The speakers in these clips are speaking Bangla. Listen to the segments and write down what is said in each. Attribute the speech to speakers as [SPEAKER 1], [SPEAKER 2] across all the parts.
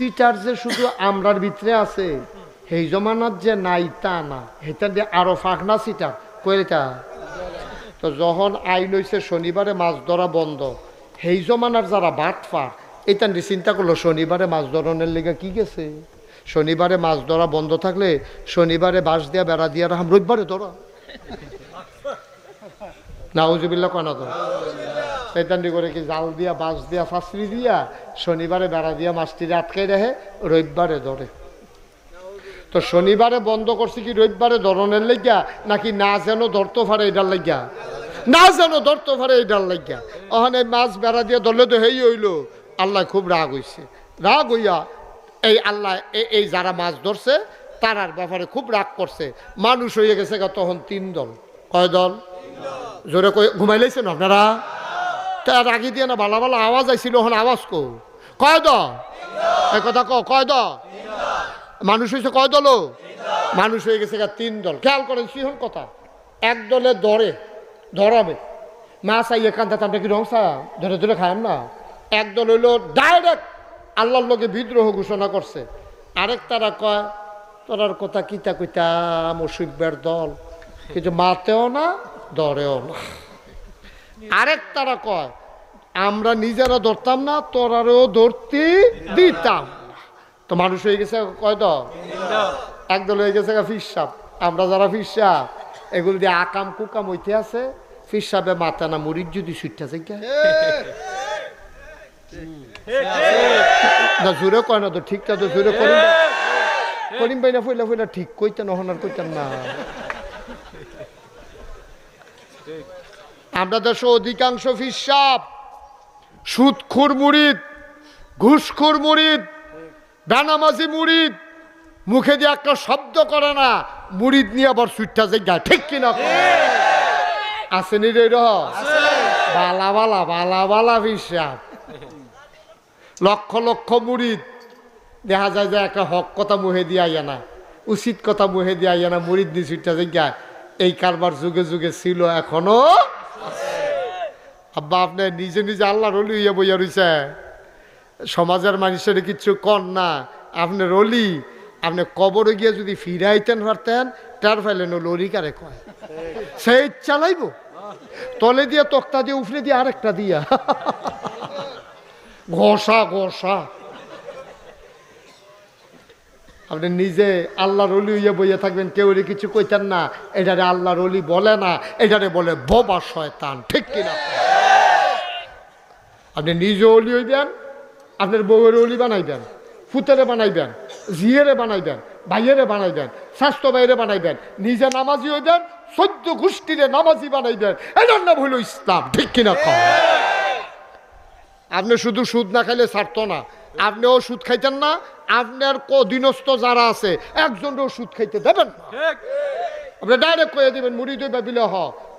[SPEAKER 1] তিটার যে শুধু আমরার ভিতরে আছে সেই জমানাত যে নাই তা না, সেটা দিয়ে আরো ফাঁকনা সিটার কইটা। তো যখন আইন হয়েছে শনিবারে মাছ ধরা বন্ধ, সেই জমানার যারা বাটফার এটা নিয়ে চিন্তা করলো শনিবারে মাছ ধরনের লেগে কি গেছে, শনিবারে মাছ ধরা বন্ধ থাকলে শনিবারে বাঁশ দিয়া বেড়া দিয়া রাখাম, রবিবারে ধরা নাউজুবিল্লাহ কনা তো শয়তানি করে কি জাল দিয়া বাঁশ দিয়া ফাঁসরি দিয়া শনিবারে বেড়া দিয়া মাছটিরে আটকাই রাখে, রবিবারে ধরে। তো শনিবারে বন্ধ করছে কি রবিবারে ধরনের লাগিয়া নাকি না যেন ধরতে পারে এটার লাগিয়া, না যেন ধরতে পারে এটার লাগিয়া। ওখানে মাছ বেড়া দিয়ে ধরলে তো হেই হইল, আল্লাহ খুব রাগ হইছে। রাগ হইয়া এই আল্লাহ এই যারা মাছ ধরছে তারার ব্যাপারে খুব রাগ করছে। মানুষ হয়ে গেছে তখন 3 দল। কয় দল? জোরে ঘুমাইলেছেন আপনারা? তার আগে দিয়ে না ভালো ভালো আওয়াজ আইছিল, ওখানে আওয়াজ কয় দল? এই কথা কয় দল? মানুষ হয়েছে কয় দল? মানুষ হয়ে গেছে 3 দল। খেয়াল করেন সিহন কথা। এক দলে ধরাবে মাছ আইয়ে কান্দাতে আমরা কি রংসা ধরে ধরে খায়াম না। এক দল হইলো ডাইরেক্ট আল্লাহর লোকে বিদ্রোহ ঘোষণা করছে। আরেক তারা কয় তোরার কথা কিতা কইতাম, অসুখবের দল, কিন্তু মাতেও না ধরেও না। আরেক তারা কয় আমরা নিজেরা ধরতাম না, তোরারও ধরতে দিতাম। তো মানুষ হয়ে গেছে কয় দল? একদল হয়ে গেছে ফিরসাব। আমরা যারা ফিরসাব এগুলো দিয়ে আকাম কুকাম হইতে আছে, ফিরসাবে মাথা না মুড়ির যদি সুইটটা থেকে না জোরে কয় না তো ঠিকটা তো জোরে করিম ভাই না ফইলা ফইলা ঠিক কইতেন নহনার কইতেন না। আমরা দেশে অধিকাংশ ফিরসাব সুদখোর মুরিদ, ঘুষখোর মুরিদ, বেনামাজি মুরিদ, মুখে দিয়ে একটা শব্দ করে না, মুরিদ নিয়ে আবার সুইটটা জায়গা, ঠিক কিনা? আসেনি রে বালা বালা বালা বালা ফিরসাব, লক্ষ লক্ষ মুরিদ। দেখা যায় যে একটা হক কথা মুহে দিয়ে আইয়া না, উচিত কথা মুহে দিয়ে আইয়া না, মুরিদ নিয়ে সুইটটা জায়গা। এই কারবার যুগে যুগে ছিল, এখনো। আব্বা আপনি নিজে নিজে আল্লাহর ওলি হইয়া বইয়া রইছে, সমাজের মানুষের কিচ্ছু কর না। আপনি রলি, আপনি কবরে গিয়ে যদি ফিরাইতেন পারতেন, তার ফেলে লরি কারে কয় সেই চালাইব, তলে দিয়ে তক্তা দিয়ে উফরে দিয়ে আরেকটা দিয়া ঘষা ঘষা। আপনি নিজে আল্লাহর ওলি হইয়া বইয়া থাকবেন, কেউ কিছু কইতেন না। এটারে আল্লাহর ওলি বলে না, এটারে বলে বোবা শয়তান, ঠিক কিনা? আপনি নিজে ওলি হইবেন, আপনার বউয়ের ওলি বানাইবেন, ফুতেরে বানাইবেন, ঝিয়েরে বানাইবেন, ভাইয়েরে বানাইবেন, স্বাস্থ্য ভাইয়েরে বানাইবেন, নিজে নামাজি হইবেন, 14 গোষ্ঠীরে নামাজি বানাইবেন। এটার নাম হইল ইসলাম, ঠিক কিনা? আপনি শুধু সুদ না খাইলে ছাড়তো না, আপনিও সুদ খাইতেন না, আপনার অধীনস্থ যারা আছে একজনও সুদ খাইতে দেবেন না। আপনি ডাইরেক্ট কয়ে দেবেন মুড়ি দই ভাবিলে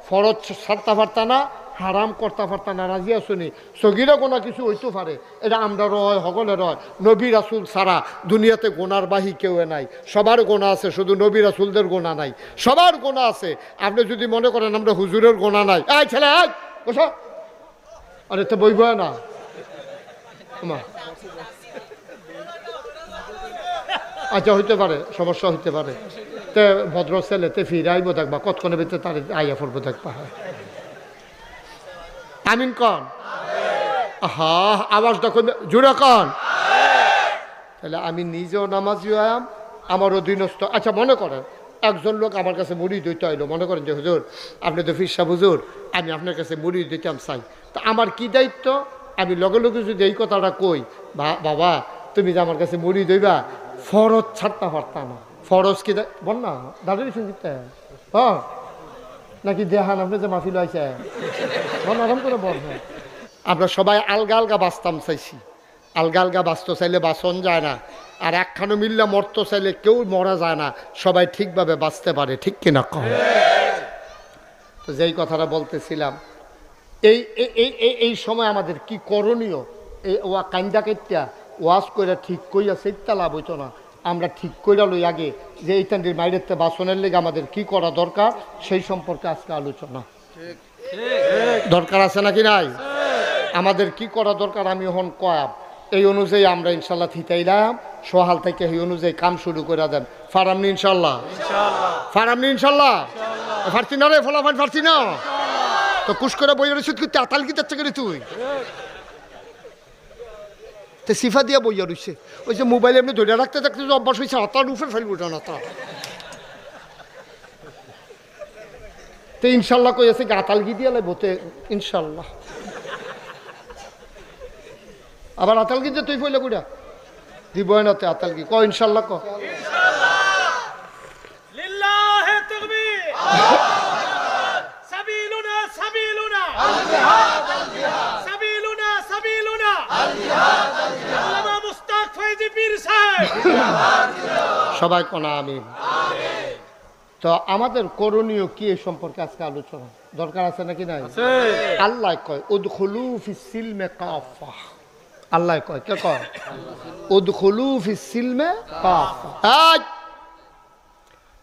[SPEAKER 1] ফরজ ছাড়তে পারতা না, হারাম করতে পারতা না, রাজি আসুনি। সগিরা গোনা কিছু হইতে পারে, এটা আমরা রয় সকলে রয়। নবী রাসুল ছাড়া দুনিয়াতে গোনার বাহি কেউ নাই, সবার গোনা আছে, শুধু নবী রাসুলদের গোনা নাই, সবার গোনা আছে। আপনি যদি মনে করেন আমরা হুজুরের গোনা নাই, এই ছেলে আয় বসো, আরে তো বইব না। আচ্ছা হইতে পারে, সমস্যা হইতে পারে। তে ভদ্র ছেলে তে ফিরে আইব দেখবা, কতক্ষণের ভিতরে তার আইয়া পড়বো দেখবা। আমিন কন, হা আওয়াজটা জোরে কন। তাহলে আমি নিজেও নামাজি আয়াম, আমার অধীনস্থ। আচ্ছা মনে করেন একজন লোক আমার কাছে মুড়ি দিতে আইলো, মনে করেন যে হুজুর আপনি তো ফিরসা হুজুর, আমি আপনার কাছে মুড়ি দিতাম চাই, তো আমার কি দায়িত্ব? আমি লগে লগে যদি এই কথাটা কই, বাবা তুমি যে আমার কাছে মুড়ি দইবা, ফরজ ছাড়তে পারতাম না। ফরজ কি বল না দাঁড়িয়ে সঙ্গীতে হ্যাঁ নাকি দেহান আপনি যে মাহফিল আইছে বল, আরাম করে বল। আমরা সবাই আলগা আলগা বাঁচতাম চাইছি, আলগা আলগা বাঁচতে চাইলে বাঁচন যায় না, আর একখানো মিললে মরতে চাইলে কেউ মরা যায় না, সবাই ঠিকভাবে বাঁচতে পারে, ঠিক কিনা কম? তো যেই কথাটা বলতেছিলাম, এই এই সময় আমাদের কি করণীয়? এই ওয়া কান্দা কেটটা ওয়াশ করে ঠিক কইয়া সেটা লাভ হইতো না। আমরা ঠিক কইরা লই আগে যে এই তান্ডির মাইরের বাসনের লেগে আমাদের কি করা দরকার, সেই সম্পর্কে আজকে আলোচনা দরকার আছে নাকি নাই? আমাদের কি করা দরকার আমি এখন কয়াব। এই অনুযায়ী আমরা ইনশাল্লাহ থিতাইলাম সোহাল থেকে এই অনুযায়ী কাম শুরু করে দেন ফারামনি ইনশাল্লাহ ফারামনি ইনশাল্লাহ ফারছি না রে ফলাফল ফারছি না তো কুশ করে বইয়ের ওষুধ করতে আতাল কি যাচ্ছে করে তুই তো সিফা দিয়া বইয়া রইছে ওই যে মোবাইল এমনি ধরে রাখতে থাকতে যে অভ্যাস হয়েছে আতার উপরে ফেলবো না তা তো ইনশাল্লাহ কইছে গাতাল গি দিয়ে বলতে ইনশাল্লাহ আবার আতাল গি যে তুই ফইলে কুড়া দিব না তে আতাল গি ক ইনশাল্লাহ ক
[SPEAKER 2] লিল্লাহি তাকবীর সাবিলুনা সাবিলুনা আল জিহাদ সাবিলুনা সাবিলুনা আল জিহাদ আল্লামা মুস্তাক ফয়জি পীর সাহেব
[SPEAKER 1] সবাই কোন আমিন আমিন তো আমাদের করণীয় কি এই সম্পর্কে আজকে আলোচনা দরকার আছে নাকি নাই আছে আল্লাহ কয় উদখুলু ফিস সিলমে কাফা আল্লাহ কয় কে কয় উদখুলু ফিস সিলমে কাফা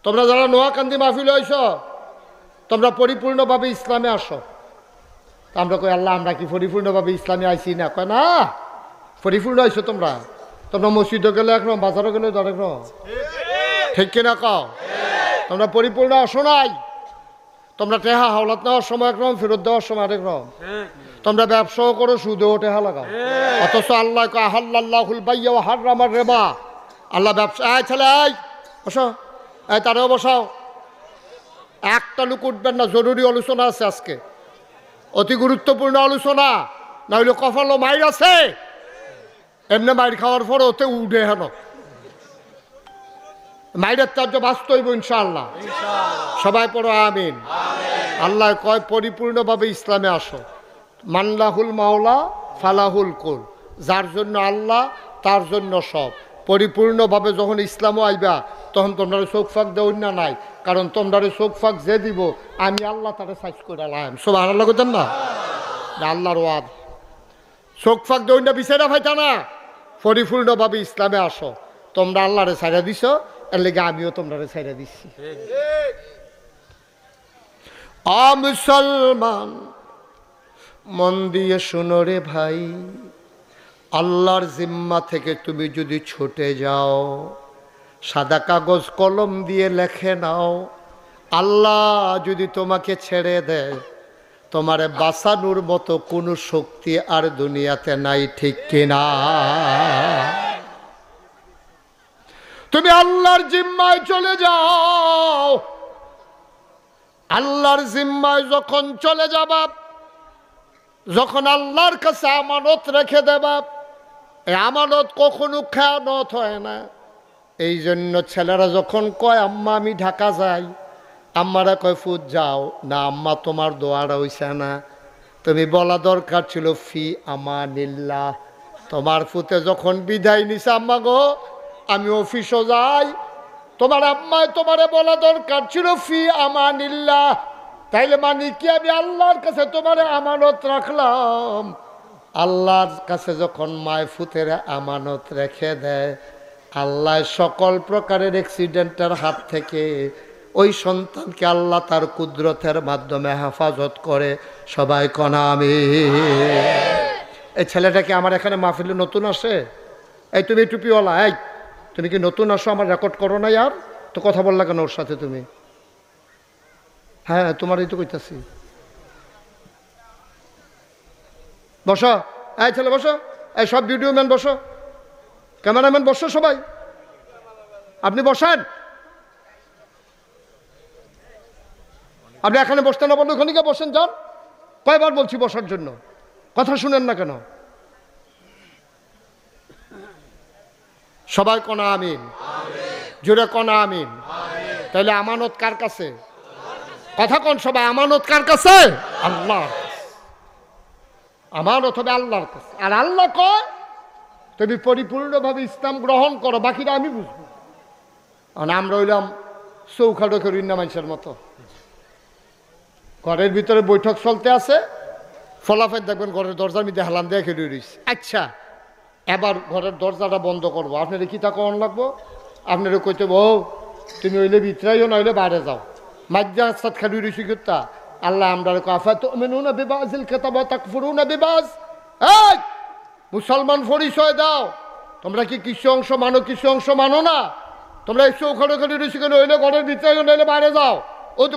[SPEAKER 1] তোমরা যারা নোয়াকান্দি মাহফিল হইছো তোমরা পরিপূর্ণভাবে ইসলামে আসো আমরা কই আল্লাহ আমরা কি পরিপূর্ণভাবে ইসলামে আইছি না কয় না পরিপূর্ণ হইছো তোমরা তোমরা মসজিদে গেলে একরকম বাজারে গেলে আরেকরকম ঠিক কিনা কও তোমরা পরিপূর্ণ আসো নাই তোমরা টেহা হাওলাত নেওয়ার সময় একরকম ফেরত দেওয়ার সময় আরেকরকম তোমরা ব্যবসাও করো সুদেও টেহা লাগাও অথচ আল্লাহ কয় আহাল্লাল্লাহুল বাইয়া ওয়া হারামার রিবা আল্লাহ ব্যবসা এই ছেলে এই বসো এই তারেও বসাও একটা লোক উঠবেন না জরুরি আলোচনা আছে আজকে অতি গুরুত্বপূর্ণ আলোচনা না হইলে কপালও মাইর আছে এমনি মাইর খাওয়ার পর ওতে উঠে হেন মাইরের তার্য বাস্তব ইনশাআল্লাহ সবাই পড়ো আমিন আল্লাহ কয় পরিপূর্ণভাবে ইসলামে আসো মানলাহুল মাওলা ফালাহুল কুল যার জন্য আল্লাহ তার জন্য সব পরিপূর্ণভাবে যখন ইসলামও আইবা তখন তোমরা চোখ ফাঁক দেওয়ার না নাই কারণ তোমরা চোখ ফাঁক যে দিব আমি আল্লাহ তারে সাইজ করে আলাম সব আল্লাহ করতেন না আল্লাহর ওয়াদ চোখ ফাঁক দেওয়ার না বিচারা ভাইটা না পরিপূর্ণভাবে ইসলামে আসো তোমরা আল্লাহরে ছাইড়া দিছ এর লেগে আমিও তোমরা ছাইড়া দিচ্ছি মুসলমান মন দিয়ে শুনো রে ভাই আল্লাহর জিম্মা থেকে তুমি যদি ছুটে যাও সাদা কাগজ কলম দিয়ে লেখে নাও আল্লাহ যদি তোমাকে ছেড়ে দেয় তোমারে বাঁচানোর মতো কোনো শক্তি আর দুনিয়াতে নাই ঠিক কিনা তুমি আল্লাহর জিম্মায় চলে যাও আল্লাহর জিম্মায় যখন চলে যাবা যখন আল্লাহর কাছে আমানত রেখে দেবা এই আমানত কখনো খেয়ানত হয় না এই জন্য ছেলেরা যখন কয় আম্মা আমি ঢাকা যাই আম্মারা কয় ফুট যাও না আম্মা তোমার দোয়াটা হইছে না তুমি বলা দরকার ছিল ফি আমানিল্লাহ তোমার ফুতে যখন বিদায় নিছে আম্মা গো আমি অফিসও যাই তোমার আম্মায় তোমারে বলা দরকার ছিল ফি আমানিল্লাহ তাইলে মানে কি আমি আল্লাহর কাছে তোমারে আমানত রাখলাম আল্লাহর কাছে যখন মায় ফুতের আমানত রেখে দেয় আল্লাহ সকল প্রকারের অ্যাক্সিডেন্টের হাত থেকে ওই সন্তানকে আল্লাহ তার কুদরতের মাধ্যমে হেফাজত করে সবাই কনা আমি এই ছেলেটাকে আমার এখানে মাহফিলে নতুন আসে এই তুমি টুপিওয়ালা এই তুমি কি নতুন আসো আমার রেকর্ড করো না আর তো কথা বললা কেন ওর সাথে তুমি হ্যাঁ তোমারই তো কইতাছি বসো এই ছেলে বসো এই সব ভিডিও ম্যান বসো ক্যামেরাম্যান বসো সবাই আপনি বসেন আপনি এখানে বসতে না বললে ওখানে বসেন যান কয়বার বলছি বসার জন্য কথা শুনেন না কেন সবাই কনা আমিন জোরে কনা আমিন তাহলে আমানত কার কাছে কথা কোন সবাই আমানত কার কাছে আল্লাহ আমানত হবে আল্লাহর কাছে আর আল্লাহ কয় তুমি পরিপূর্ণভাবে ইসলাম গ্রহণ করো বাকিটা আমি বুঝবো আমরা হইলাম চৌখাটো করি না মানুষের মতো ঘরের ভিতরে বৈঠক চলতে আছে ফলাফল দেখবেন ঘরের দরজার মধ্যে হেলান দিয়ে খেলে রয়েছে আচ্ছা এবার ঘরের দরজাটা বন্ধ করবো আপনার কি তা কখন লাগবো আপনারা কইতে বউ তুমি হইলে ভিতরাইও না হইলে বাইরে যাও মাঝে রাস্তাত খেলি রয়েছি কিতা আল্লাহ আমরা কাফা তো মেনু না বেবাজিল খেতাব তাকফুরু না বেবাজ এই মুসলমান পরিচয় দাও। তোমরা কি কিছু অংশ মানো, কিছু অংশ মানো না? তোমরা এসে ওখানে ওখানে রয়েছে কেন? হইলে ঘরের ভিতরে নইলে বাইরে যাও। ও তো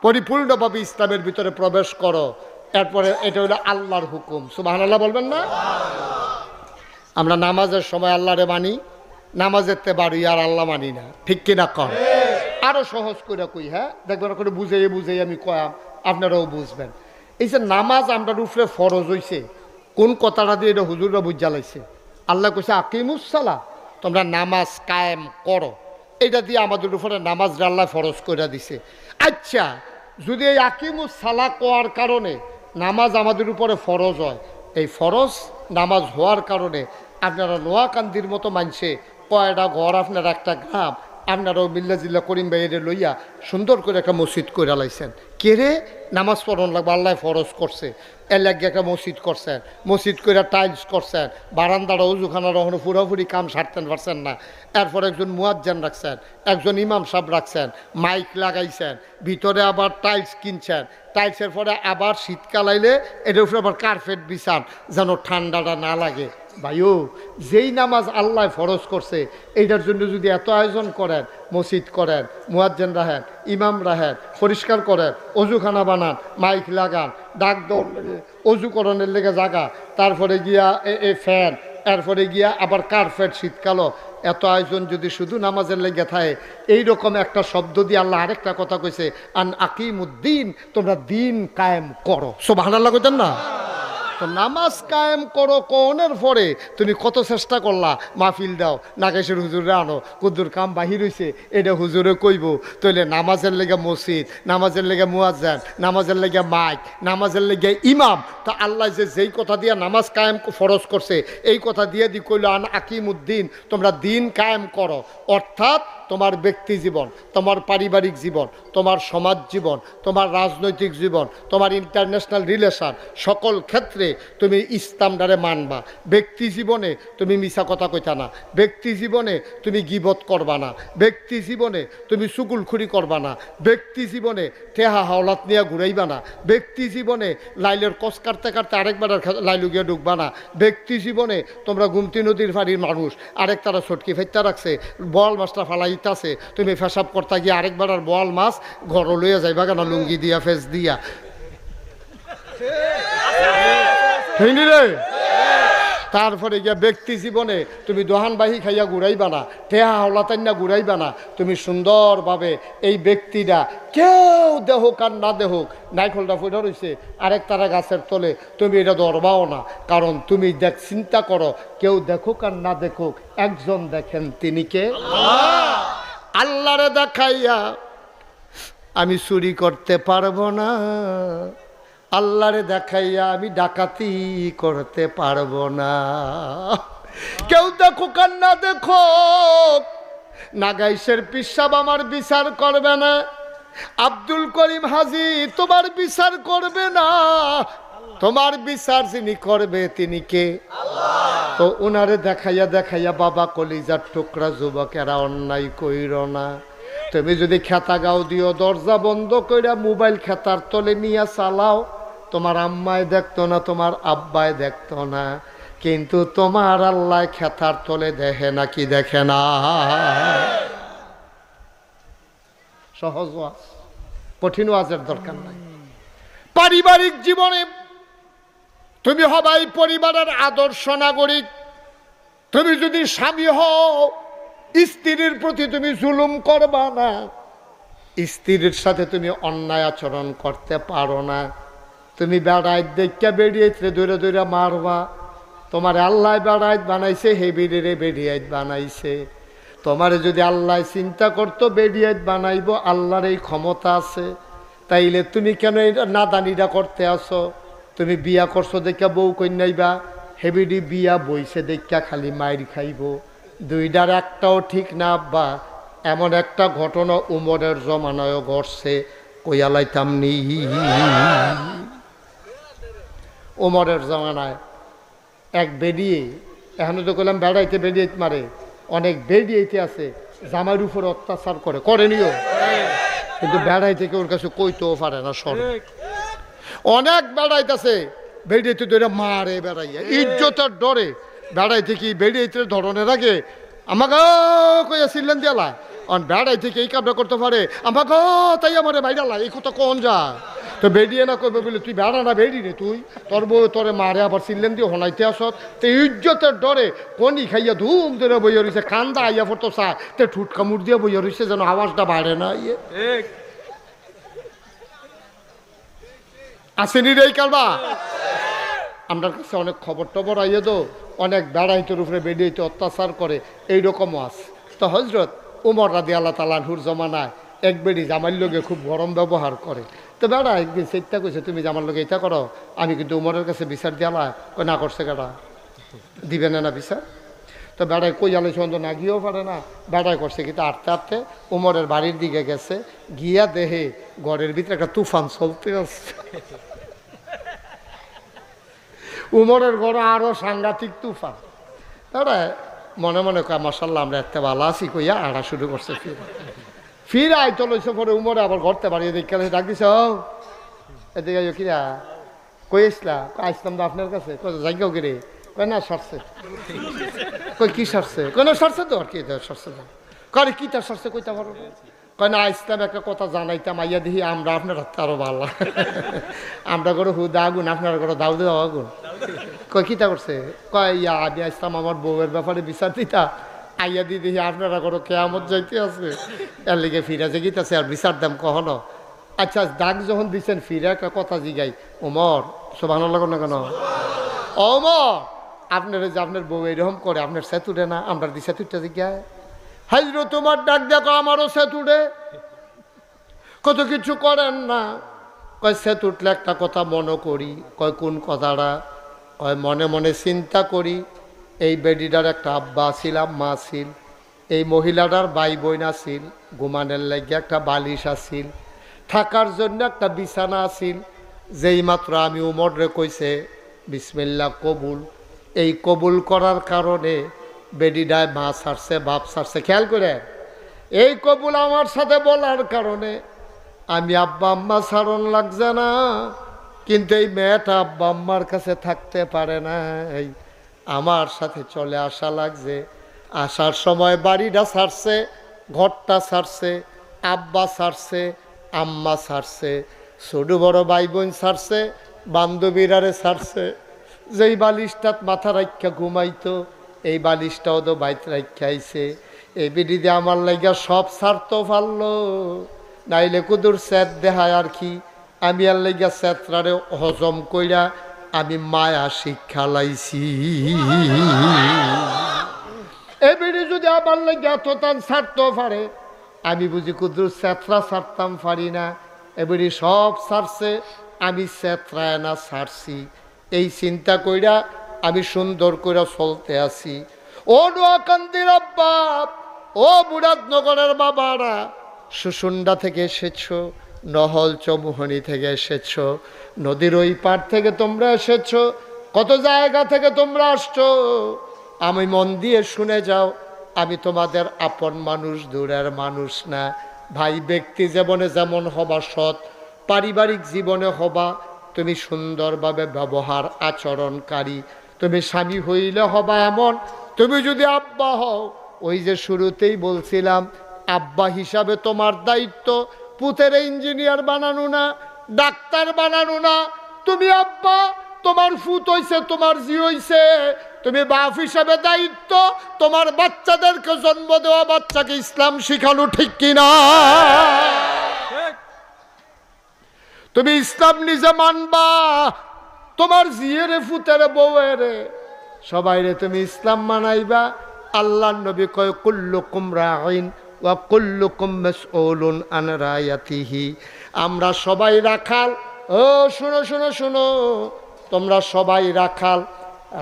[SPEAKER 1] পরিপূর্ণভাবে ইসলামের ভিতরে প্রবেশ করো। এরপরে এটা হলো আল্লাহর হুকুম। সুবহানাল্লাহ বলবেন না? আমরা নামাজের সময় আল্লাহরে মানি, নামাজের তে বাড়ি আর আল্লাহ মানি না, ঠিক কিনা কম? আরো সহজ করে কই, হ্যাঁ দেখবেন করে বুঝাই বুঝাই আমি কয়াম, আপনারাও বুঝবেন। এই যে নামাজ আমরা উপরে ফরজ হইছে, কোন কথাটা দিয়ে এটা হুজুররা বুঝালাইছে? আল্লাহ কইছে আকিমুসসালাহ, তোমরা নামাজ কায়েম করো। এটা দিয়ে আমাদের উপরে নামাজ আল্লাহ ফরজ করে দিছে। আচ্ছা, যদি এই আকিমুসসালাহ কোয়ার কারণে নামাজ আমাদের উপরে ফরজ হয়, এই ফরজ নামাজ হওয়ার কারণে আপনারা নোয়াকান্দির মতো মানছে কয়টা ঘর, আপনার একটা গ্রাম, আপনারাও মিল্লা জিল্লা করিম ভাইয়ের লইয়া সুন্দর করে একটা মসজিদ করে লাইছেন। কেরে নামাজ পড়ন লাগবে, আল্লাহ ফরজ করছে, এর লাগে একটা মসজিদ করছেন, মসজিদ করে টাইলস করছেন, বারান্দাটা উজুখানার ওখানে পুরোপুরি কাম সারতেন পারছেন না। এরপর একজন মুয়াজ্জিন রাখছেন, একজন ইমাম সাহেব রাখছেন, মাইক লাগাইছেন, ভিতরে আবার টাইলস কিনছেন, টাইলসের পরে আবার শীতকাল আইলে এটার উপরে আবার কার্পেট বিছান যেন ঠান্ডাটা না লাগে। ভাইও, যেই নামাজ আল্লাহ ফরজ করছে এইটার জন্য যদি এত আয়োজন করেন, মসজিদ করেন, মুয়াজ্জিন রাখেন, ইমাম রাখেন, পরিষ্কার করেন, অজুখানা বানান, মাইক লাগান, ডাক দৌড় অজুকরণের লেগে জায়গা, তারপরে গিয়া ফ্যান, এরপরে গিয়া আবার কার্পেট শীতকালও, এত আয়োজন যদি শুধু নামাজের লেগে থাকে, এইরকম একটা শব্দ দিয়ে আল্লাহ আরেকটা কথা কইছে, আন আকিমুদ্দিন, তোমরা দিন কায়েম করো। সুবহানাল্লাহ কইতেন না? তো নামাজ কায়েম করো কোনের পরে তুমি কত চেষ্টা করলা, মাহফিল দাও, নাগেশের হুজুরে আনো, কুদ্দুর কাম বাহির হইছে, এটা হুজুরে কইব, তাইলে নামাজের লেগে মসজিদ, নামাজের লেগে মুয়াজ্জিন, নামাজের লেগে মাইক, নামাজের লেগে ইমাম। তা আল্লাহ যে যেই কথা দিয়ে নামাজ কায়েম ফরজ করছে, এই কথা দিয়ে দি কইল আন আকিমুদ্দিন, তোমরা দিন কায়েম করো। অর্থাৎ তোমার ব্যক্তি জীবন, তোমার পারিবারিক জীবন, তোমার সমাজ জীবন, তোমার রাজনৈতিক জীবন, তোমার ইন্টারন্যাশনাল রিলেশন, সকল ক্ষেত্রে তুমি ইসলামটারে মানবা। ব্যক্তি জীবনে তুমি মিছা কথা কইতা না, ব্যক্তি জীবনে তুমি গীবত করবা না, ব্যক্তি জীবনে তুমি চুগুলখুরি করবা না, ব্যক্তি জীবনে টেহা হাওলাত নিয়ে ঘুরাইবা না, ব্যক্তি জীবনে লাইলের কস কাটতে কাটতে আরেকবার লাইলু গিয়ে ঢুকবা না, ব্যক্তি জীবনে তোমরা গুমতি নদীর ফাড়ির মানুষ, আরেক তারা ছটকি ফেটটা রাখছে, বল মাছটা ফালাইতাছে, তুমি ফেসাব করতে গিয়ে আরেকবার আর বল মাছ ঘর লইয়া যাইবা কেন, লুঙ্গি দিয়া ফেস দিয়া, রে। তারপরে গিয়া ব্যক্তি জীবনে তুমি দোহানবাহী খাইয়া ঘুরাইবা না, টেহা হলাতান্না ঘুরাইবা না, তুমি সুন্দরভাবে এই ব্যক্তিটা কেউ দেহক আর না দেহক, নাইখলটা ফুটে রয়েছে আরেক তারা গাছের তলে, তুমি এটা ধরবাও না, কারণ তুমি চিন্তা করো কেউ দেখুক আর না দেখুক, একজন দেখেন, তিনি কে? আল্লাহরে দেখাইয়া আমি চুরি করতে পারবো না, আল্লাহরে দেখাইয়া আমি ডাকাতি করতে পারবো না। কেউ দেখুক আর না দেখুক, নাগাইশের পিসাব আমার বিচার করবে না, আব্দুল করিম হাজি তোমার বিচার করবে না, তোমার বিচার যিনি করবে তিনি কে? তো ওনারে দেখাইয়া দেখাইয়া বাবা কলিজার টুকরা যুবকেরা অন্যায় কইর না। তুমি যদি খেতা গাও দিও, দরজা বন্ধ কইরা মোবাইল খেতার তলে নিয়ে চালাও, তোমার আম্মায় দেখতো না, তোমার আব্বায় দেখতো না, কিন্তু তোমার আল্লাহ খেতার তলে দেখে নাকি দেখে না? সহজ ওয়াজ, কঠিন ওয়াজের দরকার নাই। পারিবারিক জীবনে তুমি হবাই পরিবারের আদর্শ নাগরিক। তুমি যদি স্বামী হও, স্ত্রীর প্রতি তুমি জুলুম করবা না, স্ত্রীর সাথে তুমি অন্যায় আচরণ করতে পারো না। তুমি বেড়াইত দেখে বেরিয়েছে দূরে দূরে মারবা, তোমার আল্লাহ বেড়াইত বানাইছে, হে বেরিয়ে বেরিয়াইত বানাইছে। তোমারে যদি আল্লাহ চিন্তা করতো বেরিয়াইত বানাইব, আল্লাহর এই ক্ষমতা আছে, তাইলে তুমি কেন এটা নাদানিটা করতে আসো? তুমি বিয়া করছো দেখা বউ কন্যাইবা, হেবিডি বিয়া বইছে দেখা খালি মাইর খাইব। দুইটার একটাও ঠিক না আব্বা। এমন একটা ঘটনা উমরের জমানায়ও ঘটছে, কইয়ালাইতাম নি। উমরের জমানায় এক বেরিয়ে, এখনো তো কইলাম বেড়াইতে বেরিয়ে মারে, অনেক বেরিয়েতে আছে জামাইয়ের উপর অত্যাচার করে, করেনিও, কিন্তু বেড়াই থেকে ওর কাছে কইতেও পারে না। সর অনেক বেড়াইতেছে, বেড়িয়েতে ধরে মারে বেড়াইয়া ইজ্জতের ডরে বেড়াইতে কি বেড়িয়েতে ধরনের আগে আমাকে কইয়া ছিলেন দিয়ালা অন বেড়াই থেকে এই কামটা করতে পারে আমাকে তাই আমার বাইরালা এই কথা কোন যা তো বেরিয়ে না কইবে বলে তুই বেড়া না বেড়ি রে তুই তোর বউ তোরে মারে আবার ছিলেন দিয়ে হনাইতে আসত তো ইজ্জতের ডরে কনি খাইয়া ধুম ধরে বইয়া রয়েছে কান্দা আইয়া পড়তো চা তে ঠুট কামড় দিয়ে বইয়া রয়েছে যেন আওয়াজটা বাড়ে না ইয়ে আসেনি রে এই কারবা আমার কাছে অনেক খবর টবর আইয়ে তো অনেক বেড়াইতের উপরে বেড়িয়েতে অত্যাচার করে এইরকমও আছে তো হজরত উমর রাদিয়াল্লাহু তাআলা আনহুর জমানায় এক বেড়ি জামাইর লোকে খুব গরম ব্যবহার করে তো বেড়া একদিন চেষ্টা করছে তুমি জামার লোকে এটা করো আমি কিন্তু উমরের কাছে বিচার দিয়ালা কই না করছে কেডা দিবে না বিচার তো বেড়ায় কই আলে সন্ধ্যা না গিয়েও পারে না বেড়ায় করছে কিন্তু আটতে আটতে উমরের বাড়ির দিকে গেছে গিয়া দেহে ঘরের ভিতরে একটা তুফান চলতে আসছে উমরের ঘরে আরো সাংঘাতিক তুফান দাদা মনে মনে কয় মাশাল্লাহ আমরা একটা ভালো আছি কইয়া আড়া শুরু করছে ফির আয় চলেছে পরে উমরে আবার ঘরতে বাড়িয়ে দেখে ডাক দিছ এদিকে কিরা কই আসলা আসলাম তো আপনার কাছে জায়গাও কিরে কয় না সরছে কই কি সরছে কই না সরছে তো আর কি সরছে না করে কি তার সরছে কইতে পারো কয় না আসতাম একটা কথা জানাইতাম আইয়া দেখি আমরা আপনার হাতে আরো ভালো আমরা করে হুদা আগুন আপনার করে দাউ দেওয়া আগুন কয় কিতা করছে কয় ইয়া আমি আসতাম আমার বউয়ের ব্যাপারে বিচার দিতা আইয়া দি দেখি আপনারা করে কেয়ামত যাইতে আছে এর লিগে ফিরা যে গীতাছে আর বিচার দাম কখনো আচ্ছা দাগ যখন দিচ্ছেন ফিরে একটা কথা জিগাই ওমর সুবহানাল্লাহ না কেন ওমর আপনার যে আপনার বউ এরকম করে আপনার সেতুরে না আমরা দি সেতুরটা জিগায় হাজরো তোমার ডাক দেখো আমারও সেতুরে কত কিছু করেন না কয় সেতু উঠলে একটা কথা মনে করি কয় কোন কথাটা কয় মনে মনে চিন্তা করি এই বেডিটার একটা আব্বা ছিল আম্মা ছিল এই মহিলাটার ভাই বোন আছিল ঘুমানের লাগিয়ে একটা বালিশ আছিল থাকার জন্য একটা বিছানা আছিল যেই মাত্র আমি উমরে কইছে বিসমিল্লাহ কবুল এই কবুল করার কারণে বেডিডায় মা ছাড়ছে বাপ ছাড়ছে খেয়াল করে এই কবুল আমার সাথে বলার কারণে আমি আব্বা আম্মা ছাড়ন লাগছে না কিন্তু এই মেয়েটা আব্বা আম্মার কাছে থাকতে পারে না আমার সাথে চলে আসা লাগছে আসার সময় বাড়িটা ছাড়ছে ঘরটা ছাড়ছে আব্বা ছাড়ছে আম্মা ছাড়ছে ছোট বড় ভাই বোন ছাড়ছে বান্ধবীরারে ছাড়ছে যেই বালিশটাত মাথা রাখা ঘুমাইতো এই বালিশটাও তো বাইত রাখা আইছে এই বিডিতে আমার লাগা সব ছাড়তো পারলো নাইলে কুদুর স্যাত দেখায় আর কি আমি আর লাগা স্যাতরারে হজম কইরা আমি মায়া শিক্ষা লাইছি এবিডি যদি আমার লাগে এতটান ছাড়তেও পারে আমি বুঝি কুদুর স্যাতরা ছাড়তাম পারি না এবিডি সব ছাড়ছে আমি স্যাতরায় না ছাড়ছি এই চিন্তা কইরা আমি সুন্দর কইরা চলতে আছি ও নোয়াকান্দির আব্বা ও মুরাদনগরের বাবারা সুসুন্ডা থেকে এসেছো নহল চৌমুহনী থেকে এসেছো নদীর ওই পার থেকে তোমরা এসেছো কত জায়গা থেকে তোমরা আসছো আমি মন দিয়ে শুনে যাও আমি তোমাদের আপন মানুষ দূরের মানুষ না ভাই ব্যক্তি জীবনে যেমন হবা সৎ পারিবারিক জীবনে হবা তুমি সুন্দরভাবে ব্যবহার আচরণকারী তুমি স্বামী হইলে হবা এমন তুমি যদি আব্বা হও ওই যে শুরুতেই বলছিলাম আব্বা হিসাবে তোমার দায়িত্ব পুতের ইঞ্জিনিয়ার বানানো না ডাক্তার বানানো না তুমি আব্বা তোমার ফুত হইছে তোমার জি হইছে তুমি বাপ হিসাবে দায়িত্ব তোমার বাচ্চাদেরকে জন্ম দেওয়া বাচ্চাকে ইসলাম শিখানো ঠিক কিনা তুমি ইসলাম নিজে মানবা তোমার জিয়েরে ফুতেরে বউয়েরে সবাইরে তুমি ইসলাম মানাইবা আল্লাহর নবী কয় কুল্লুকুম রাঈন ওয়া কুল্লুকুম মাসউলুন আন রায়াতিহি আমরা সবাই রাখাল ও শুনো শুনো শুনো তোমরা সবাই রাখাল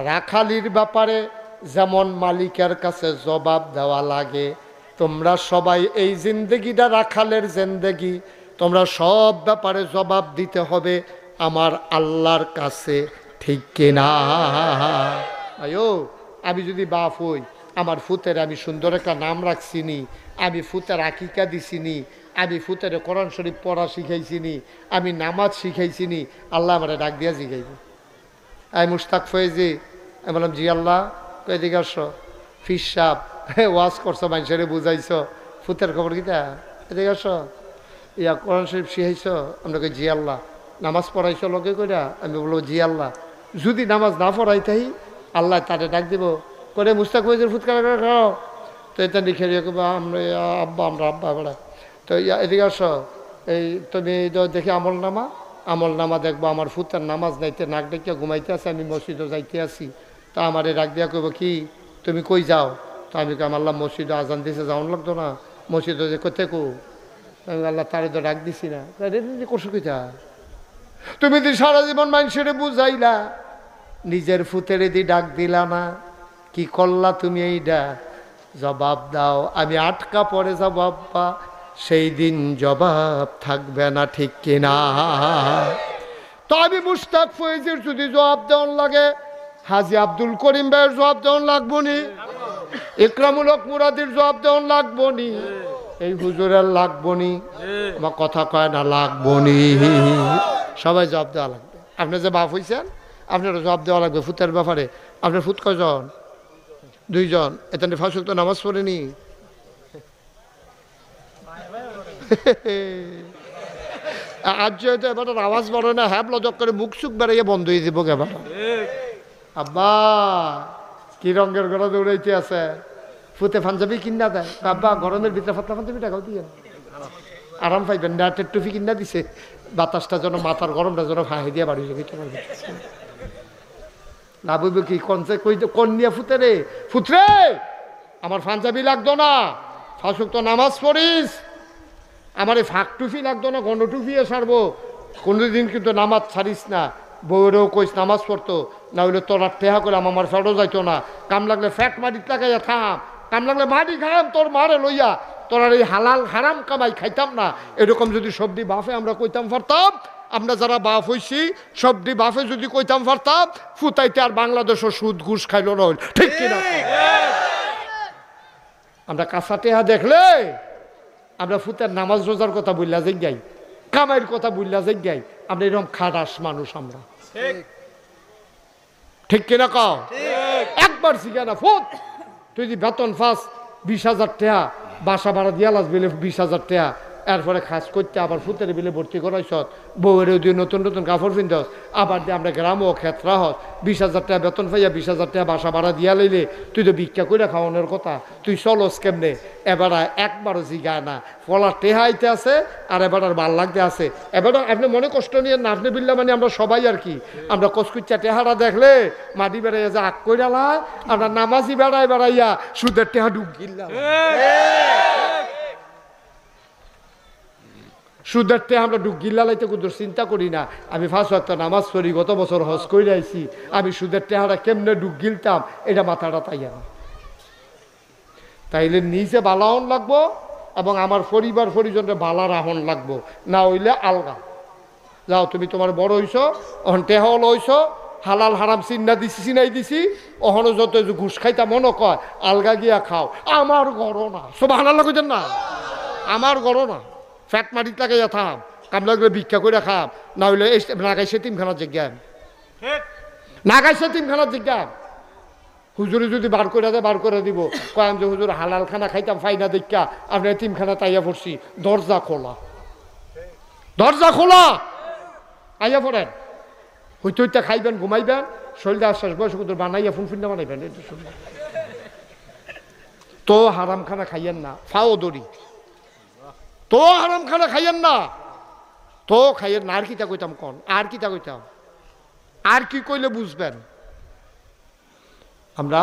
[SPEAKER 1] রাখালির ব্যাপারে যেমন মালিকের কাছে জবাব দেওয়া লাগে তোমরা সবাই এই জিন্দেগিটা রাখালের জিন্দেগি তোমরা সব ব্যাপারে জবাব দিতে হবে আমার আল্লাহর কাছে ঠিক কিনা আয়ো আমি যদি বাপ হই আমার ফুতের আমি সুন্দর একটা নাম রাখছিনি আমি ফুতের আকিকা দিছিনি আমি ফুতের কোরআন শরীফ পড়া শিখাইছিনি আমি নামাজ শিখাইছিনি আল্লাহ আমার ডাক দিয়া শিখাইব আই মুশতাক ফয়েজি। আমি বললাম জি আল্লাহ। এদিকে আসো। ফিস সাপ ওয়াজ করছো, মানুষের বুঝাইছো, ফুতের খবর কিতা? এদিকে আসো। ইয়া কোরআন শরীফ শিখাইছো? আপনাকে জি আল্লাহ। নামাজ পড়াইছো লোকে কইরা? আমি বলবো জি আল্লাহ। যদি নামাজ না পড়াই তাই আল্লাহ তারে ডাক দিব করে মুস্তাক ফয়েজের ফুৎকার করে খাও। তো এটা লিখে রেখে আমরা আব্বা, আমরা আব্বা বেড়া। তো এদিকে আসো। এই তুমি দেখি আমল নামা দেখবো আমার ফুতের নামাজ নাইতে নাক ডেকে ঘুমাইতে আছে, আমি মসজিদও যাইতে আছি। তা আমার ডাক দিয়া কইব কি তুমি কই যাও? তো আমি আল্লাহ মসজিদে আজান দিছে, যাওয়ান লাগতো না? মসজিদে যে কোথায় কো? আমি আল্লাহ তারে তো ডাক দিছি না। করছো কিতা? তুমি তো সারা জীবন মানুষের বুঝাইলা, নিজের ফুতের দি ডাক দিলা না, কি করলা তুমি? এইটা জবাব দাও। আমি আটকা পড়ে যাব আব্বা, সেই দিন জবাব থাকবে না, ঠিক কিনা? তো আমি মুশতাক ফয়েজের যদি জবাব দেওয়ান লাগে, হাজি আব্দুল করিম ভাইয়ের জবাব দেওয়ান লাগবো নি? ইকরামুল হক মুরাদির জবাব দেওয়ান লাগবো নি? এই হুজুরের লাগবো নি? আমার কথা কয় না লাগবো নি? সবাই জবাব দেওয়া লাগবে। আপনি যে বাপ হইছেন, আপনার জবাব দেওয়া লাগবে ফুতের ব্যাপারে। আপনার ফুত কয়জন? 2 জন। এখানে 5 ওয়াক্ত নামাজ পড়েনি? আজ যেহেতু এবার আওয়াজ বড় না, হ্যাঁ লজক করে মুখ সুখ বেড়াইয়ে বন্ধ হয়ে যাব। এবার আব্বা কি রঙের ঘরে দৌড়াইতে আছে? ফুতে পাঞ্জাবি কিনা দেয় বাবা, গরমের ভিতরে ফাতলা পাঞ্জাবি টাকাও দিয়ে আরাম পাইবেন। নেটের টুপি কিনা দিছে, বাতাসটা যেন মাথার গরমটা যেন ফাঁহি দিয়ে বাড়ি না বুঝবো কি কনসে কই কন্যা ফুতে রে, ফুতরে আমার পাঞ্জাবি লাগতো না, 5 ওয়াক্ত নামাজ পড়িস। আমার এই ফাঁক টুপি লাগতো না, গণ টুপিয়ে সারবো। কোনোদিন কিন্তু নামাজ ছাড়িস না। বউরেও কইস নামাজ পড়তো, না হইলে তোর আর টেহা করে আমার ফ্যাটও যাইতো না। কাম লাগলে ফ্যাট মাটির লাগাইয়া থাম, কাম লাগলে মাটি খাম তোর মারে লইয়া, তোর আর এই হালাল হারাম কামাই খাইতাম না। এরকম যদি সবজি বাফে আমরা কইতাম পারতাম, আমরা যারা বাপ হইছি সবজি বাফে যদি কইতাম পারতাম, ফুতাইতে আর বাংলাদেশও সুদ ঘুষ খাইলো না, ঠিক কিনা? আমরা কাঁচা টেহা দেখলে আমরা ফুতের নামাজ রোজার কথা বললা যাই, কামাইয়ের কথা বললা যাই। আমরা এরকম খাটাস মানুষ আমরা, ঠিক কিনা কও? একবার শিখে না ফুত, তুই যদি বেতন পাস 20,000 টাকা, বাসা ভাড়া দিয়া লাগবে 20,000 টাকা, এরপরে খাস করতে আবার ফুতের বিলে ভর্তি করাইছ, বউয়েরও দিয়ে নতুন নতুন কাপড় পিনস, আবার দিয়ে আমরা গ্রামও ক্ষেত্রা হস, 20,000 টাকা বেতন পাইয়া 20,000 টাকা বাসা ভাড়া দিয়া লইলে তুই তো ভিক্ষা করে খাওয়ানোর কথা, তুই চলস কেমনে? এবার একবারও জিগায় না, ফলার টেহাইতে আছে আর এবার আর ভাল লাগতে আছে। এবার আপনি মনে কষ্ট নিয়ে না, আপনি বিল্লা মানে আমরা সবাই আর কি, আমরা কচকুচ্চা টেহারা দেখলে মাটি বেড়াইয়া যে আগ করে লাই, আমরা নামাজি বেড়াইয়া সুদের টেহা ডুব গিল্লা, সুদেরতে আমরা ডুগিল্লা লাইতে কিন্তু চিন্তা করি না। আমি 5 ওয়াক্ত নামাজ পড়ি, গত বছর হজ করে আইছি, আমি সুদের টেহারা কেমনে ডুগিলতাম এটা মাথাটা তাইয়া না। তাইলে নিজে বালাহন লাগবো এবং আমার পরিবার পরিজনের বালা রাহন লাগবো, না হইলে আলগা যাও। তুমি তোমার বড় হইছ, অহন টেহাও লইছ, হালাল হারাম চিনাই দিছি, অহনো যত ঘুষ খাইতা মনে কয় আলগা গিয়া খাও। আমার গড় না, সব হালাল কইতেন না, আমার গড় না, ফ্যাট মাটির লাগাইয়া থাম, কাম লাগলে ভিক্ষা করে খাম, না হইলে নাগাইছে তিনখানার জিজ্ঞান, নাগাইছে তিনখানার জিজ্ঞান। হুজুরে যদি বার করে দেয় বার করে দিব, কয় আমি যে হুজুর হালাল খানা খাইতাম ফাইনা দেখা আপনার তিনখানা তাইয়া পড়ছি, দরজা খোলা, দরজা খোলা, আইয়া পড়েন, হইতে হইতে খাইবেন, ঘুমাইবেন, শরীরটা আশ্বাস বয়স কুতুর বানাইয়া ফুনফিনটা বানাইবেন। এটা শুনবেন তো হারাম খানা খাইয়েন না, ফাও দড়ি তো হারাম খানা খাইয়েন না, তো খাইয়েন না। আর কিতা কইতাম কন, আর কিতা কইতাম, আর কি কইলে বুঝবেন? আমরা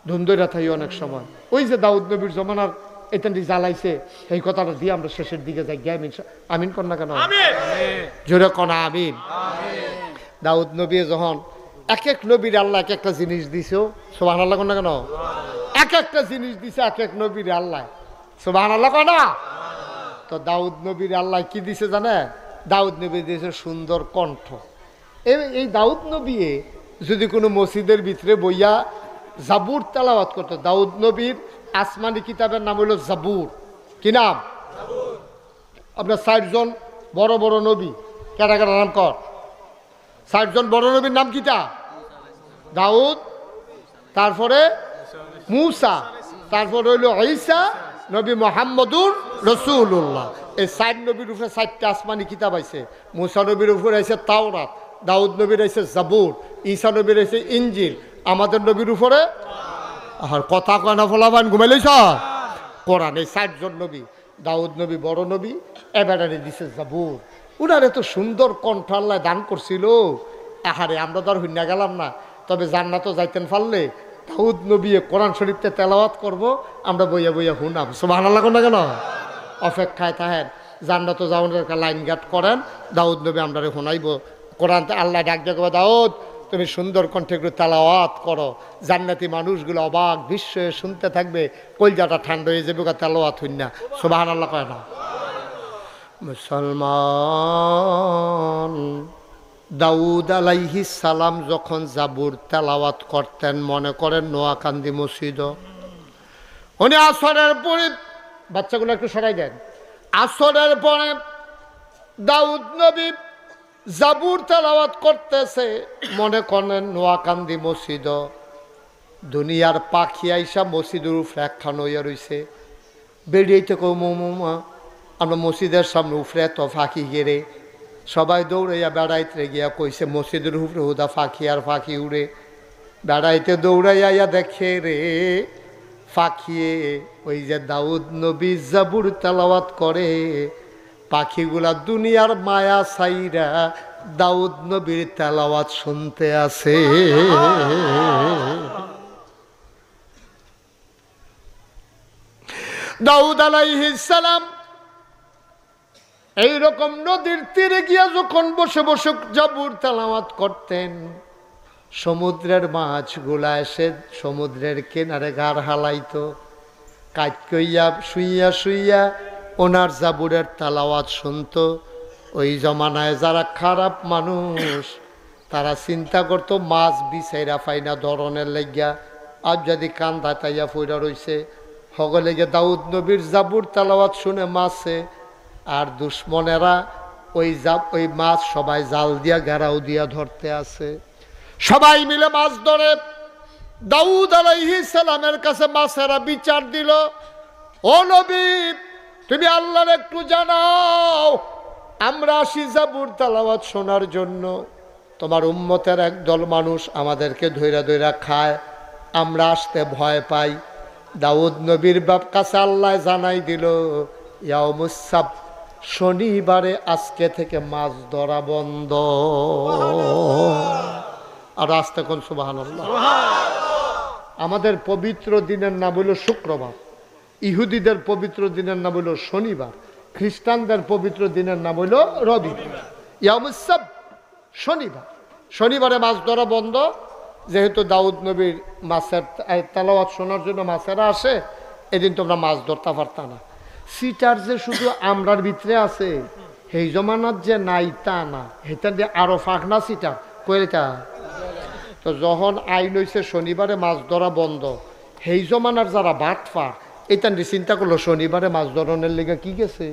[SPEAKER 1] ধুন্দরা থাই অনেক সময়, ওই যে দাউদ নবীর জমানার এতেন জ্বালাইছে, এই কথাটা দিয়ে আমরা শেষের দিকে যাই। আমিন, আমিন কন না কেন? জোরে কনা আমিন। দাউদ নবী যখন এক এক নবীর আল্লাহ এক একটা জিনিস দিছে, সুবহানাল্লাহ কন না কেন? এক একটা জিনিস দিছে এক এক নবীর আল্লাহ, সুবহানাল্লাহ কন না? তো দাউদ নবীর আল্লাহ কি দিছে জানে? দাউদ নবী দিয়েছে সুন্দর কণ্ঠ। এই দাউদ নবী যদি কোনো মসজিদের ভিতরে বইয়া জাবুর তেলাওয়াত করতো, দাউদ নবীর আসমানি কিতাবের নাম হইল জাবুর। কি নাম? আপনার 4 জন বড় বড় নবী, কেটা কেটা নাম কর? চারজন বড় নবীর নাম কিটা? দাউদ, তারপরে মূসা, তারপর হইল ঈসা, নবী মুহাম্মদুর রাসূলুল্লাহ। এই 4 নবীর উপরে 4টা আসমানি কিতাব আছে। মূসা নবীর উপরে আছে তাওরাত, দাউদ নবীর আছে জাবুর, ঈসা নবীর আছে ইনজিল, আমাদের নবীর উপরে আর কথা কয় না ফলাবান ঘুমাইলেছ কোরআন। এই 4 জন নবী, দাউদ নবী বড় নবী, এবারে দিছে জাবুর। উনার এত সুন্দর কণ্ঠ আল্লাহ দান করছিল। আহারে আমরা তো আর হইনা গেলাম না, তবে জান্নাতও যাইতেন পারলে দাউদ নবী কোরআন শরীফতে তেলাওয়াত করব, আমরা বইয়া বইয়া হুনাম। সুবহানাল্লাহ না কেন? অপেক্ষায় থাকেন, জান্নাতও যাওয়ার একটা লাইন গাট করেন, দাউদ নবী আমরা শোনাইব কোরআন। আল্লাহ ডাক দেখবো, দাউদ তুমি সুন্দর কণ্ঠে একটু তেলাওয়াত করো, জান্নাতি মানুষগুলো অবাক বিস্ময়ে শুনতে থাকবে, কলজাটা ঠান্ডা হয়ে যাবে তেলাওয়াত হইন না। সুবহানাল্লাহ কয় না? মুসলমান দাউদ আলাইহিস সালাম যখন জাবুর তেলাওয়াত করতেন, মনে করেন নোয়াকান্দি মসজিদ, উনি আসরের পরে, বাচ্চাগুলো একটু সরাই দেন, আসরের পরে দাউদ নবী জাবুর তেলাওয়াত করতেছে, মনে করেন নোয়াকান্দি মসজিদ, দুনিয়ার পাখি আইসা মসজিদের উপরে একখান হইয়া রইছে, বেরিয়েতে কৌ মৌমা আমরা মসজিদের সামনে উফরে তো ফাঁকি গেড়ে, সবাই দৌড়াইয়া বেড়াইতে গিয়া কইছে মসজিদের উপরে হুদা ফাঁকি আর ফাঁকি উড়ে। বেড়াইতে দৌড়াইয়া দেখে রে ফাঁকিয়ে ওই যে দাউদ নবী জাবুর তেলাওয়াত করে, পাখিগুলা দুনিয়ার মায়া সাইরা দাউদ নবীর তেলাওয়াত শুনতে আছে। দাউদ আলাইহিস সালাম এইরকম নদীর তীরে গিয়া যখন বসে বসে জাবুর তেলাওয়াত করতেন, সমুদ্রের মাছগুলা এসে সমুদ্রের কিনারে গার হালাইতো, কাজ কইয়া শুইয়া শুইয়া ওনার জাবুরের তেলাওয়াত শুনতো। ওই জমানায় যারা খারাপ মানুষ তারা চিন্তা করতো মাছ বিচাইরা পাইনা ধরনের লাগিয়া, আর যদি কান্দা তাইয়া ফইরা রইছে হগলে গিয়ে দাউদ নবীর জাবুর তেলাওয়াত শুনে মাছে, আর দুশ্মনেরা ওই মাছ সবাই জাল দিয়া ঘেরাও দিয়া ধরতে আছে, সবাই মিলে মাছ ধরে। দাউদ আলাইহিস সালামের কাছে মাছেরা বিচার দিল, ও নবী তুমি আল্লাহর একটু জানাও, আমরা আসি জাবুর তেলাওয়াত শোনার জন্য, তোমার উম্মতের একদল মানুষ আমাদেরকে ধইরা ধইরা খায়, আমরা আসতে ভয় পাই। দাউদ নবীর বাপ কাছে আল্লাহ জানাই দিল, ইয়াউমুস সাbt, শনিবারে আজকে থেকে মাছ ধরা বন্ধ। আর আসতে কোন সুবহানাল্লাহ। আমাদের পবিত্র দিনের নাম হইল শুক্রবার, ইহুদিদের পবিত্র দিনের নাম হইল শনিবার, খ্রিস্টানদের পবিত্র দিনের নাম হইল রবিবার। ইয়াউমুস সাbt, শনিবার, শনিবারে মাছ ধরা বন্ধ। যেহেতু দাউদ নবীর মাছের তেলাওয়াত শোনার জন্য মাছেরা আসে, এদিন তোমরা মাছ ধরতে পারতা না। সিটার যে শুধু আমরার ভিতরে আছে, সেই জমানার যে নাই তা না, সেটা দিয়ে আরো ফাঁক না সিটার কইটা। তো যখন আইন হয়েছে শনিবারে মাছ ধরা বন্ধ, সেই জমানার যারা বাটফা এটা চিন্তা করলো শনিবারে মাছ ধরনের লেগে কি গেছে,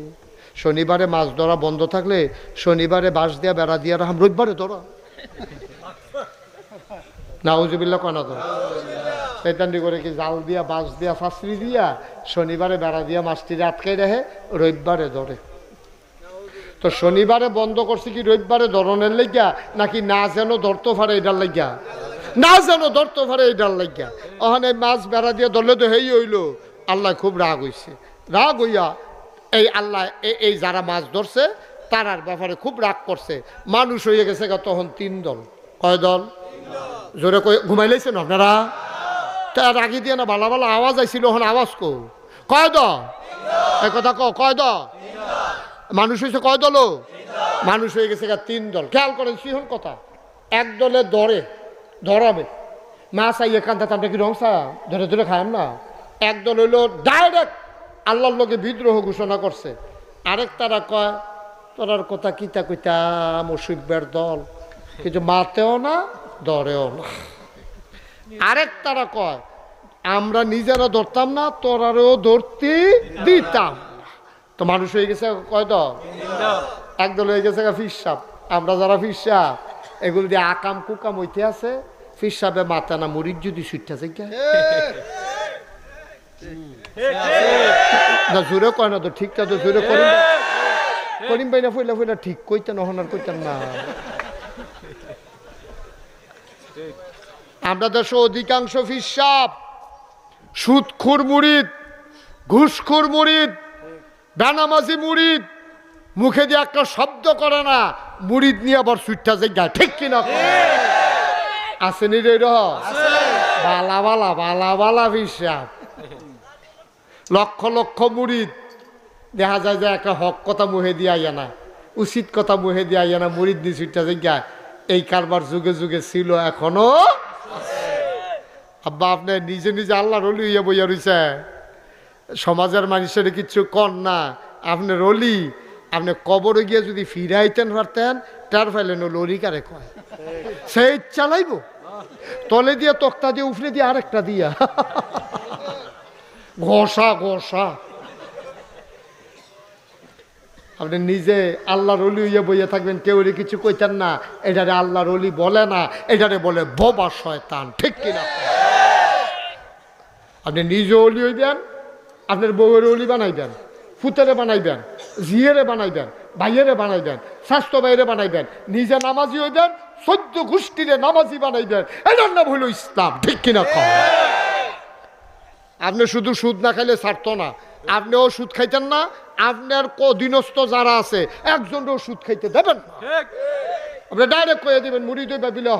[SPEAKER 1] শনিবারে মাছ ধরা বন্ধ থাকলে শনিবারে বাঁশ দিয়া বেড়া দিয়া রাম, রবিবারে ধরা। নাউজুবিল্লাহ কনা তো শয়তানি করে কি জাল দিয়া বাঁশ দিয়া ফাঁসরি দিয়া শনিবারে বেড়া দিয়া মাছটিরে আটকাই রাখে, রবিবারে ধরে। তো শনিবারে বন্ধ করছে কি রবিবারে ধরনের লাগিয়া, নাকি না যেন ধরতে পারে এটার লাগিয়া, না যেন ধরতে পারে এটার লাগিয়া। ওখানে মাছ বেড়া দিয়ে ধরলে তো হেই হইল, আল্লাহ খুব রাগ হইছে। রাগ হইয়া এই আল্লাহ এই যারা মাছ ধরছে তারার ব্যাপারে খুব রাগ করছে। মানুষ হয়ে গেছে তখন 3 দল। কয় দল? জোরে ঘুমাইলেছেন আপনারা? তার আগে দিয়ে না ভালো ভালো আওয়াজ আইছিল, ওখানে আওয়াজ কয় দল? এই কথা কয় দল? মানুষ হয়েছে কয় দল? মানুষ হয়ে গেছে 3 দল। খেয়াল করেন সিহন কথা। এক দলে ধরাবে মাছ আইয়ে কান্তা তান্তা কি রংসা ধরে ধরে খায় না। এক দল হইল ডাইরেক্ট আল্লাহর লোকে বিদ্রোহ ঘোষণা করছে। আরেক তারা কয় তোরার কথা কিতা কইতা মুশরিকদের দল, কিন্তু মাতেও না ধরেও না। আরেক তারা কয় আমরা নিজেরা ধরতাম না, তোরারেও ধরতে দিতাম। তো মানুষ হয়ে গেছে কয় দল? একদল হয়ে গেছে ফিরসাপ। আমরা যারা ফিরসাপ এগুলো দিয়ে আকাম কুকাম হইতে আছে ফিসাবে মাথা না মুড়ির যদি সুইটটা থেকে না জোরে কয় না তো ঠিকটা তো জোরে করিম ভাই না ফইলা ফইলা ঠিক কইতেন নহনার কইতেন না আমরা দেশে অধিকাংশ ফিসাব সুদখোর মুরিদ ঘুষখোর মুরিদ বেনামাজি মুরিদ মুখে দিয়ে একটা শব্দ করে না মুরিদ নিয়ে আবার সুইটটা জায়গা ঠিক কিনা আসেনি রে বালা বালা বালা বালা ফিসাব লক্ষ লক্ষ মুরিদ দেখা যায় যে একটা হক কথা মুহে দিয়ে আইয়া না উচিত কথা মুহে দিয়ে আইয়া না মুরিদ দিয়ে সুইটটা জায়গা এই কারবার যুগে যুগে ছিল এখনো আব্বা আপনি নিজে নিজে আল্লাহর অলি হইয়া বইয়া রইছে সমাজের মানুষের কিছু কর না আপনি রলি আপনি কবরে গিয়ে যদি ফিরাইতেন পারতেন তার ফেলেন লরি কারে কয় সেই চালাইব তলে দিয়ে তক্তা দিয়ে উফরে দিয়ে আরেকটা দিয়া ঘষা ঘষা আপনি নিজে আল্লাহর অলি হইয়া বইয়া থাকবেন কেউ কিছু কইতেন না এটারে আল্লাহর অলি বলে না এটারে বলে বোবা শয়তান ঠিক কিনা আপনি নিজে অলি হইবেন আপনার বউয়ের অলি বানাইবেন ফুতেরে বানাইবেন ঝিয়েরে বানাইবেন ভাইয়েরে বানাইবেন স্বাস্থ্য ভাইয়েরে বানাইবেন নিজে নামাজি হইবেন 14 গোষ্ঠীরে নামাজি বানাইবেন এটার নাম হইল ইসলাম ঠিক কিনা আপনি শুধু সুদ না খাইলে ছাড়তো না আপনিও সুদ খাইতেন না আপনার অধীনস্থ যারা আছে একজনও সুদ খাইতে দেবেন না আপনি ডাইরেক্ট কয়ে দেবেন মুড়ি দই ভাবিলে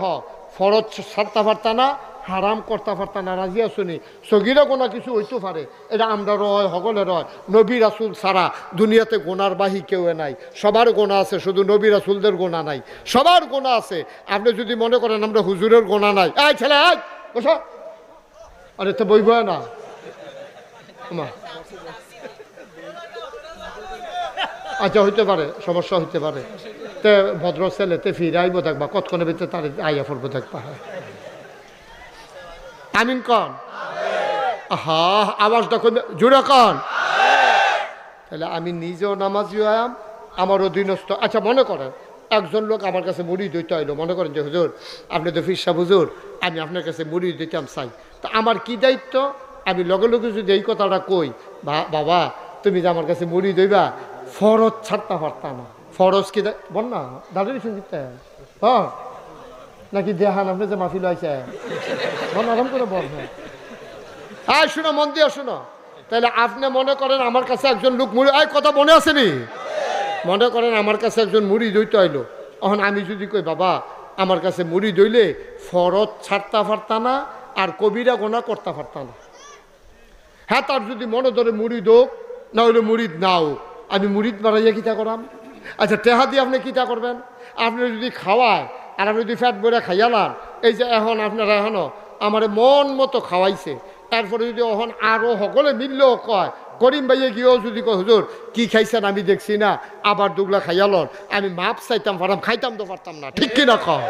[SPEAKER 1] ফরজ ছাড়তে পারতা না হারাম করতে পারতা না রাজি আসুনি সগিরা গোনা কিছু হইতে পারে এটা আমরা রয় হগলে রয় নবী রাসুল ছাড়া দুনিয়াতে গোনার বাহি কেউ নাই সবার গোনা আছে শুধু নবী রাসুলদের গোনা নাই সবার গোনা আছে আপনি যদি মনে করেন আমরা হুজুরের গোনা নাই এই ছেলে আয় বসো আরে তো বইব না আচ্ছা হইতে পারে সমস্যা হইতে পারে তে ভদ্র ছেলে তে ফিরে আইব দেখবা কতক্ষণের ভিতরে তার আইয়া পড়বো দেখবা আমিন কন হা আওয়াজটা কই জোরে কন তাহলে আমি নিজেও নামাজি আয়াম আমার অধীনস্থ আচ্ছা মনে করেন একজন লোক আমার কাছে মুড়ি দিতে আইলো মনে করেন যে হুজুর আপনি তো ফিরসা হুজুর আমি আপনার কাছে মুড়ি দিতাম চাই তো আমার কি দায়িত্ব আমি লগে লগে যদি এই কথাটা কই বাবা তুমি যে আমার কাছে মুড়ি দইবা ফরজ ছাড়তে পারতাম না ফরজ কি বল না দাঁড়িয়ে শুনতে হ্যাঁ নাকি দেহান আপনি যে মাফিল আছে বল আরাম করে বল হ্যাঁ শুনো মন দিয়ে শুনো তাহলে আপনি মনে করেন আমার কাছে একজন লোক মুড়ি কথা মনে আসেনি মনে করেন আমার কাছে একজন মুড়ি দইতে আইলো এখন আমি যদি কই বাবা আমার কাছে মুড়ি দইলে ফরজ ছাড়তে পারতাম না আর কবিরা গোনা করতে পারতাম না হ্যাঁ তার যদি মনে ধরে মুড়ি দোক না হইলে মুড়িদ নাও আমি মুড়িদ বাড়াইয়া কিতা করাম আচ্ছা টেহা দিয়ে আপনি কিতা করবেন আপনি যদি খাওয়ায় আর আপনি যদি ফ্যাট বইরা খাইয়ালান এই যে এখন আপনারা এখনও আমার মন মতো খাওয়াইছে তারপরে যদি এখন আরও সকলে মিললেও কয় করিম ভাইয়ে গিয়েও যদি কয় হুজুর কি খাইছেন আমি দেখছি না আবার দুগলা খাইয়ালন আমি মাপ চাইতাম পারতাম খাইতাম তো পারতাম না ঠিক কিনা কয়